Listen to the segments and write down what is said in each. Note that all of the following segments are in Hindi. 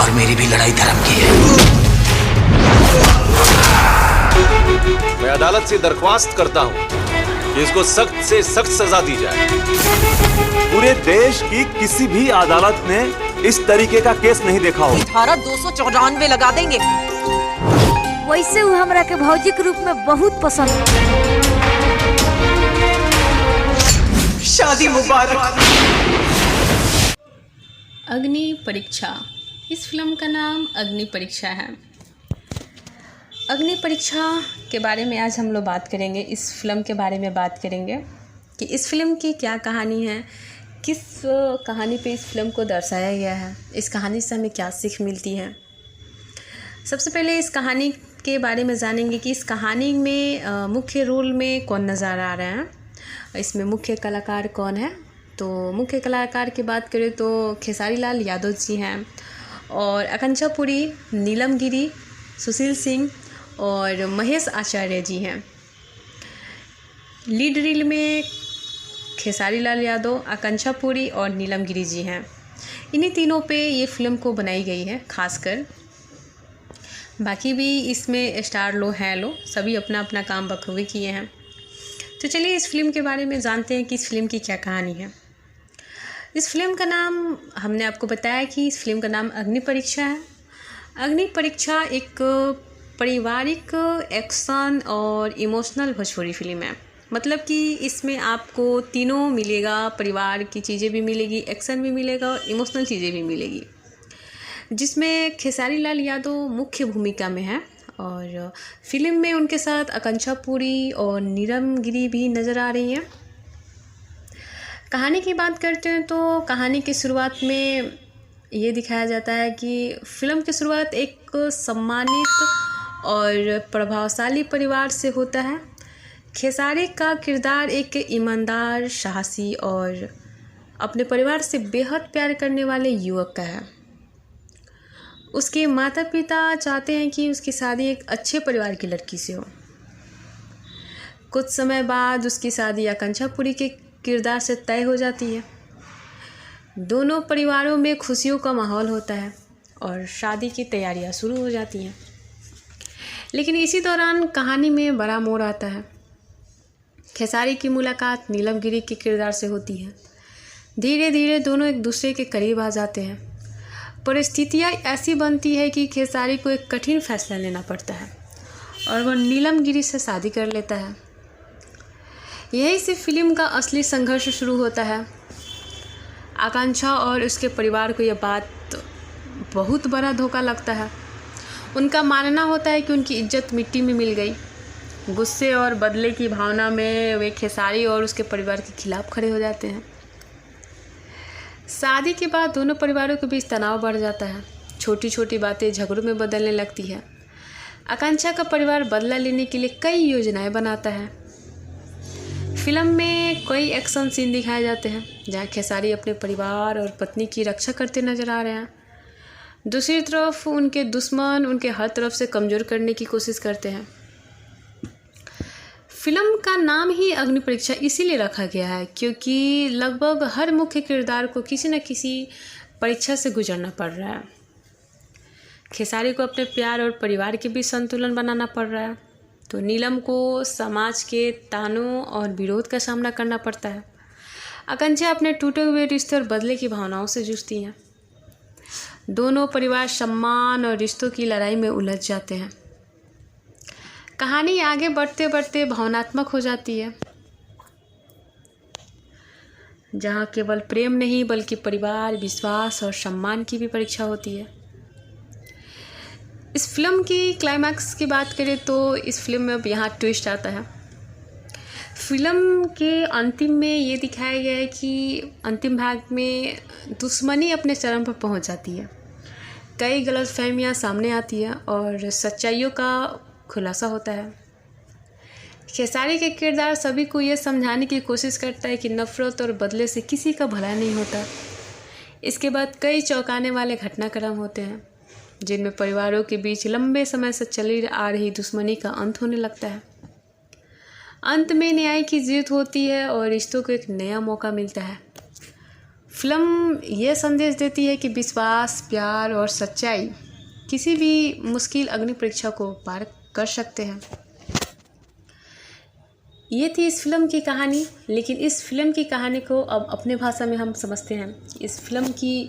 और मेरी भी लड़ाई धर्म की है। मैं अदालत से दरख्वास्त करता हूँ कि इसको सख्त से सख्त सजा दी जाए। पूरे देश की किसी भी अदालत ने इस तरीके का केस नहीं देखा हो। धारा 294 लगा देंगे। वैसे वो हमरा के भौजी के रूप में बहुत पसंद। शादी मुबारक। अग्नि परीक्षा। इस फिल्म का नाम अग्नि परीक्षा है। अग्नि परीक्षा के बारे में आज हम लोग बात करेंगे। इस फिल्म के बारे में बात करेंगे कि इस फिल्म की क्या कहानी है, किस कहानी पे इस फिल्म को दर्शाया गया है, इस कहानी से हमें क्या सीख मिलती है। सबसे पहले इस कहानी के बारे में जानेंगे कि इस कहानी में मुख्य रोल में कौन नज़र आ रहे हैं, इसमें मुख्य कलाकार कौन है। तो मुख्य कलाकार की बात करें तो खेसारी लाल यादव जी हैं और आकांक्षा पुरी, नीलम गिरी, सुशील सिंह और महेश आचार्य जी हैं। लीड रील में खेसारी लाल यादव, आकांक्षा पुरी और नीलम गिरी जी हैं। इन्हीं तीनों पे ये फिल्म को बनाई गई है खासकर। बाकी भी इसमें स्टार लो हैं लो, सभी अपना अपना काम बखूबी किए हैं। तो चलिए इस फिल्म के बारे में जानते हैं कि इस फिल्म की क्या कहानी है। इस फिल्म का नाम हमने आपको बताया कि इस फिल्म का नाम अग्नि परीक्षा है। अग्नि परीक्षा एक पारिवारिक एक्शन और इमोशनल भोजपुरी फिल्म है। मतलब कि इसमें आपको तीनों मिलेगा, परिवार की चीज़ें भी मिलेगी, एक्शन भी मिलेगा और इमोशनल चीज़ें भी मिलेगी, जिसमें खेसारी लाल यादव मुख्य भूमिका में है और फिल्म में उनके साथ आकांक्षा पुरी और नीलम गिरी भी नज़र आ रही हैं। कहानी की बात करते हैं तो कहानी की शुरुआत में ये दिखाया जाता है कि फिल्म की शुरुआत एक सम्मानित और प्रभावशाली परिवार से होता है। खेसारी का किरदार एक ईमानदार, साहसी और अपने परिवार से बेहद प्यार करने वाले युवक का है। उसके माता पिता चाहते हैं कि उसकी शादी एक अच्छे परिवार की लड़की से हो। कुछ समय बाद उसकी शादी आकांक्षा पुरी के किरदार से तय हो जाती है। दोनों परिवारों में खुशियों का माहौल होता है और शादी की तैयारियां शुरू हो जाती हैं। लेकिन इसी दौरान कहानी में बड़ा मोड़ आता है। खेसारी की मुलाकात नीलम गिरी के किरदार से होती है। धीरे धीरे दोनों एक दूसरे के करीब आ जाते हैं। परिस्थितियाँ ऐसी बनती है कि खेसारी को एक कठिन फैसला लेना पड़ता है और वह नीलम गिरी से शादी कर लेता है। यही से फिल्म का असली संघर्ष शुरू होता है। आकांक्षा और उसके परिवार को यह बात बहुत बड़ा धोखा लगता है। उनका मानना होता है कि उनकी इज्जत मिट्टी में मिल गई। गुस्से और बदले की भावना में वे खेसारी और उसके परिवार के खिलाफ खड़े हो जाते हैं। शादी के बाद दोनों परिवारों के बीच तनाव बढ़ जाता है। छोटी छोटी बातें झगड़ों में बदलने लगती है। आकांक्षा का परिवार बदला लेने के लिए कई योजनाएं बनाता है। फिल्म में कई एक्शन सीन दिखाए जाते हैं जहाँ खेसारी अपने परिवार और पत्नी की रक्षा करते नजर आ रहे हैं। दूसरी तरफ उनके दुश्मन उनके हर तरफ से कमज़ोर करने की कोशिश करते हैं। फिल्म का नाम ही अग्नि परीक्षा इसीलिए रखा गया है क्योंकि लगभग हर मुख्य किरदार को किसी न किसी परीक्षा से गुजरना पड़ रहा है। खेसारी को अपने प्यार और परिवार के बीच संतुलन बनाना पड़ रहा है, तो नीलम को समाज के तानों और विरोध का सामना करना पड़ता है। आकांक्षा अपने टूटे हुए रिश्ते और बदले की भावनाओं से जूझती हैं। दोनों परिवार सम्मान और रिश्तों की लड़ाई में उलझ जाते हैं। कहानी आगे बढ़ते बढ़ते भावनात्मक हो जाती है, जहाँ केवल प्रेम नहीं बल्कि परिवार, विश्वास और सम्मान की भी परीक्षा होती है। इस फिल्म की क्लाइमैक्स की बात करें तो इस फिल्म में अब यहाँ ट्विस्ट आता है। फिल्म के अंतिम में ये दिखाया गया है कि अंतिम भाग में दुश्मनी अपने चरम पर पहुँच जाती है। कई गलतफहमियाँ सामने आती है और सच्चाइयों का खुलासा होता है। खेसारी के किरदार सभी को ये समझाने की कोशिश करता है कि नफरत और बदले से किसी का भला नहीं होता। इसके बाद कई चौंकाने वाले घटनाक्रम होते हैं जिनमें परिवारों के बीच लंबे समय से चली आ रही दुश्मनी का अंत होने लगता है। अंत में न्याय की जीत होती है और रिश्तों को एक नया मौका मिलता है। फिल्म ये संदेश देती है कि विश्वास, प्यार और सच्चाई किसी भी मुश्किल अग्नि परीक्षा को पार कर सकते हैं। ये थी इस फिल्म की कहानी। लेकिन इस फिल्म की कहानी को अब अपने भाषा में हम समझते हैं इस फिल्म की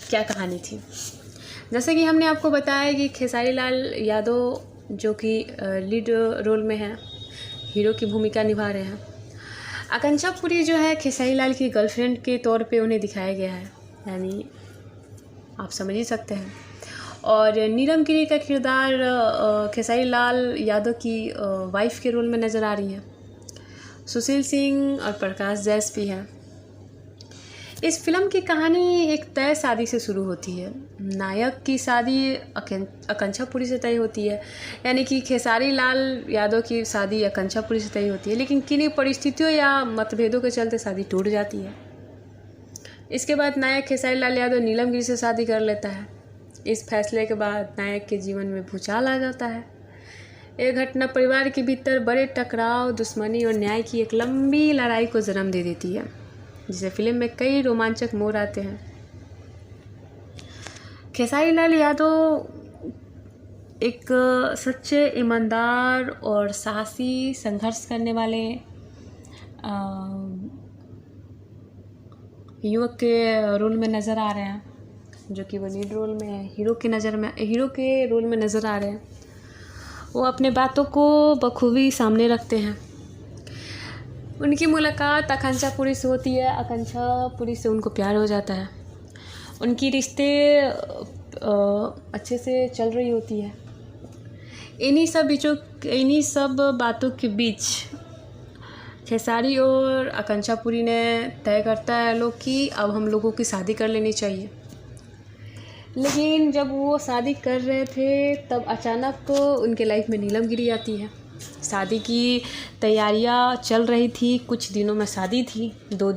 क्या कहानी थी। जैसे कि हमने आपको बताया कि खेसारी लाल यादव जो कि लीड रोल में हैं, हीरो की भूमिका निभा रहे हैं। आकांक्षा पुरी जो है खेसारी लाल की गर्लफ्रेंड के तौर पे उन्हें दिखाया गया है, यानी आप समझ ही सकते हैं। और नीलम गिरी का किरदार खेसारी लाल यादव की वाइफ के रोल में नज़र आ रही है। सुशील सिंह और प्रकाश जैस भी हैं। इस फिल्म की कहानी एक तय शादी से शुरू होती है। नायक की शादी आकांक्षा पुरी से तय होती है, यानी कि खेसारी लाल यादव की शादी आकांक्षा पुरी से तय होती है। लेकिन किन्हीं परिस्थितियों या मतभेदों के चलते शादी टूट जाती है। इसके बाद नायक खेसारी लाल यादव नीलम गिरी से शादी कर लेता है। इस फैसले के बाद नायक के जीवन में भूचाल आ जाता है। यह घटना परिवार के भीतर बड़े टकराव, दुश्मनी और न्याय की एक लंबी लड़ाई को जन्म दे देती है, जिसे फिल्म में कई रोमांचक मोड़ आते हैं। खेसारी लाल यादव एक सच्चे, ईमानदार और साहसी संघर्ष करने वाले युवक के रोल में नज़र आ रहे हैं, जो कि वो लीड रोल में है। हीरो के रोल में नज़र आ रहे हैं। वो अपने बातों को बखूबी सामने रखते हैं। उनकी मुलाकात आकांक्षा पुरी से होती है। आकांक्षा पुरी से उनको प्यार हो जाता है। उनकी रिश्ते अच्छे से चल रही होती है। इन्हीं सब बातों के बीच खेसारी और आकांक्षा पुरी ने तय करता है लोग कि अब हम लोगों की शादी कर लेनी चाहिए। लेकिन जब वो शादी कर रहे थे तब अचानक उनके लाइफ में नीलम गिरी आती है। शादी की तैयारियां चल रही थी, कुछ दिनों में शादी थी। 2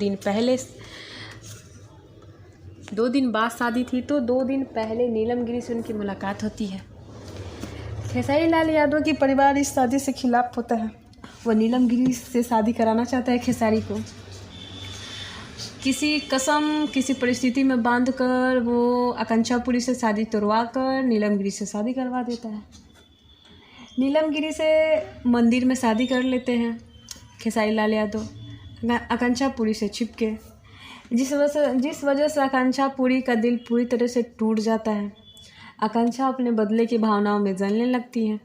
दिन बाद शादी थी, तो 2 दिन पहले नीलम गिरी से उनकी मुलाकात होती है। खेसारी लाल यादव की परिवार इस शादी से खिलाफ होता है। वो नीलम गिरी से शादी कराना चाहता है खेसारी को। किसी परिस्थिति में बांधकर वो आकांक्षा पुरी से शादी तोड़वा कर नीलम गिरी से शादी करवा देता है। नीलम गिरी से मंदिर में शादी कर लेते हैं खेसारी लाल यादव आकांक्षा पुरी से छिपके, जिस वजह से आकांक्षा पुरी का दिल पूरी तरह से टूट जाता है। आकांक्षा अपने बदले की भावनाओं में जलने लगती है।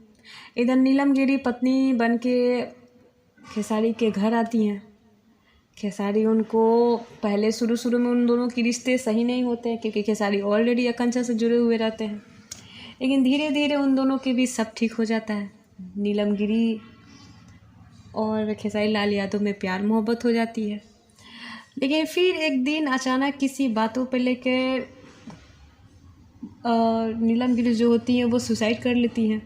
इधर नीलम गिरी पत्नी बन के खेसारी के घर आती हैं। खेसारी उनको पहले शुरू में उन दोनों के रिश्ते सही नहीं होते हैं, क्योंकि खेसारी ऑलरेडी आकांक्षा से जुड़े हुए रहते हैं। लेकिन धीरे धीरे उन दोनों के बीच सब ठीक हो जाता है। नीलम गिरी और खेसारी लाल यादव में प्यार मोहब्बत हो जाती है। लेकिन फिर एक दिन अचानक किसी बातों पर लेकर नीलम गिरी जो होती हैं वो सुसाइड कर लेती हैं।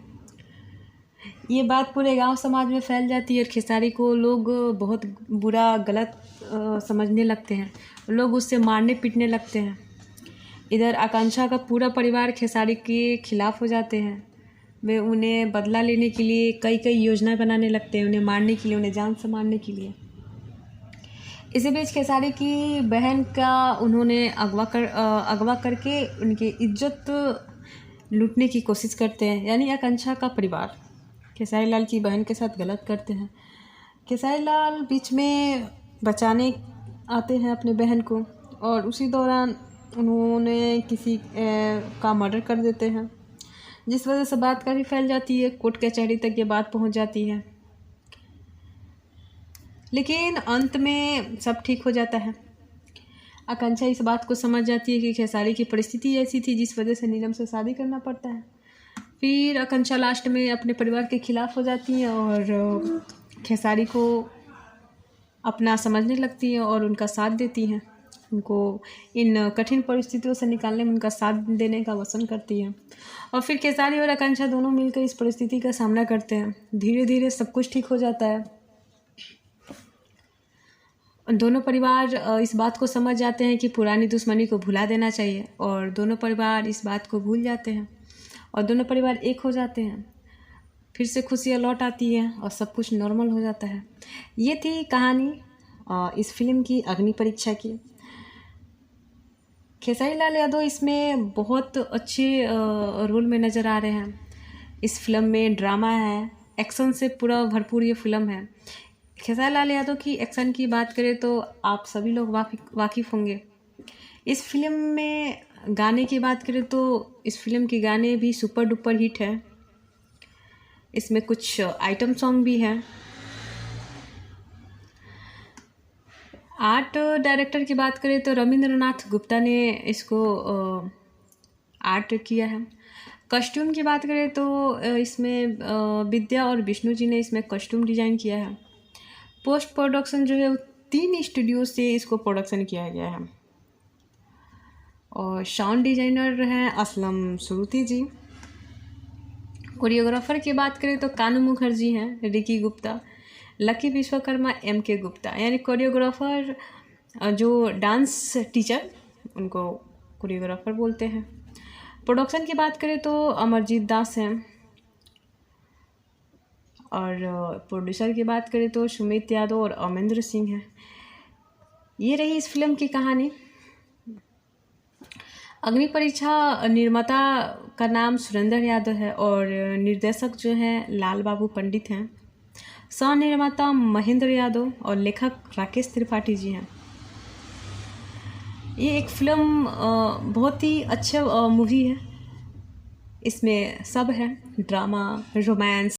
ये बात पूरे गांव समाज में फैल जाती है और खेसारी को लोग बहुत बुरा, गलत समझने लगते हैं। लोग उससे मारने पीटने लगते हैं। इधर आकांक्षा का पूरा परिवार खेसारी के खिलाफ़ हो जाते हैं। वे उन्हें बदला लेने के लिए कई योजना बनाने लगते हैं, उन्हें मारने के लिए, उन्हें जान से मारने के लिए। इसी बीच खेसारी की बहन का उन्होंने अगवा करके उनकी इज्जत लूटने की कोशिश करते हैं, यानी आकांक्षा का परिवार खेसारी लाल की बहन के साथ गलत करते हैं। खेसारी लाल बीच में बचाने आते हैं अपने बहन को, और उसी दौरान उन्होंने किसी का मर्डर कर देते हैं, जिस वजह से बात काफ़ी फैल जाती है। कोर्ट कचहरी तक ये बात पहुंच जाती है। लेकिन अंत में सब ठीक हो जाता है। आकांक्षा इस बात को समझ जाती है कि खेसारी की परिस्थिति ऐसी थी जिस वजह से नीलम से शादी करना पड़ता है। फिर आकांक्षा लास्ट में अपने परिवार के खिलाफ़ हो जाती है और खेसारी को अपना समझने लगती है और उनका साथ देती हैं। उनको इन कठिन परिस्थितियों से निकालने में उनका साथ देने का वचन करती है। और फिर खेसारी और आकांक्षा दोनों मिलकर इस परिस्थिति का सामना करते हैं। धीरे धीरे सब कुछ ठीक हो जाता है। दोनों परिवार इस बात को समझ जाते हैं कि पुरानी दुश्मनी को भुला देना चाहिए, और दोनों परिवार इस बात को भूल जाते हैं और दोनों परिवार एक हो जाते हैं। फिर से खुशियाँ लौट आती हैं और सब कुछ नॉर्मल हो जाता है। ये थी कहानी इस फिल्म की, अग्नि परीक्षा की। खेसारी लाल यादव इसमें बहुत अच्छे रोल में नज़र आ रहे हैं। इस फिल्म में ड्रामा है, एक्शन से पूरा भरपूर ये फिल्म है। खेसारी लाल यादव की एक्शन की बात करें तो आप सभी लोग वाकिफ़ होंगे। इस फिल्म में गाने की बात करें तो इस फिल्म के गाने भी सुपर डुपर हिट है। इसमें कुछ आइटम सॉन्ग भी हैं। आर्ट डायरेक्टर की बात करें तो रविंद्रनाथ गुप्ता ने इसको आर्ट किया है। कॉस्ट्यूम की बात करें तो इसमें विद्या और विष्णु जी ने इसमें कॉस्ट्यूम डिज़ाइन किया है। पोस्ट प्रोडक्शन जो है वो 3 स्टूडियो से इसको प्रोडक्शन किया गया है। और साउंड डिज़ाइनर हैं असलम सुरुती जी। कोरियोग्राफर की बात करें तो कानू मुखर्जी हैं, Ricky Gupta, lucky Vishwakarma, MK Gupta, यानी कोरियोग्राफर जो डांस टीचर उनको कोरियोग्राफर बोलते हैं। प्रोडक्शन की बात करें तो अमरजीत दास हैं और प्रोड्यूसर की बात करें तो सुमित यादव और अमरेंद्र सिंह हैं। ये रही इस फिल्म की कहानी। अग्नि परीक्षा निर्माता का नाम सुरेंद्र यादव है और निर्देशक जो हैं लाल बाबू पंडित हैं। सह निर्माता महेंद्र यादव और लेखक राकेश त्रिपाठी जी हैं। ये एक फिल्म बहुत ही अच्छा मूवी है। इसमें सब है, ड्रामा, रोमांस,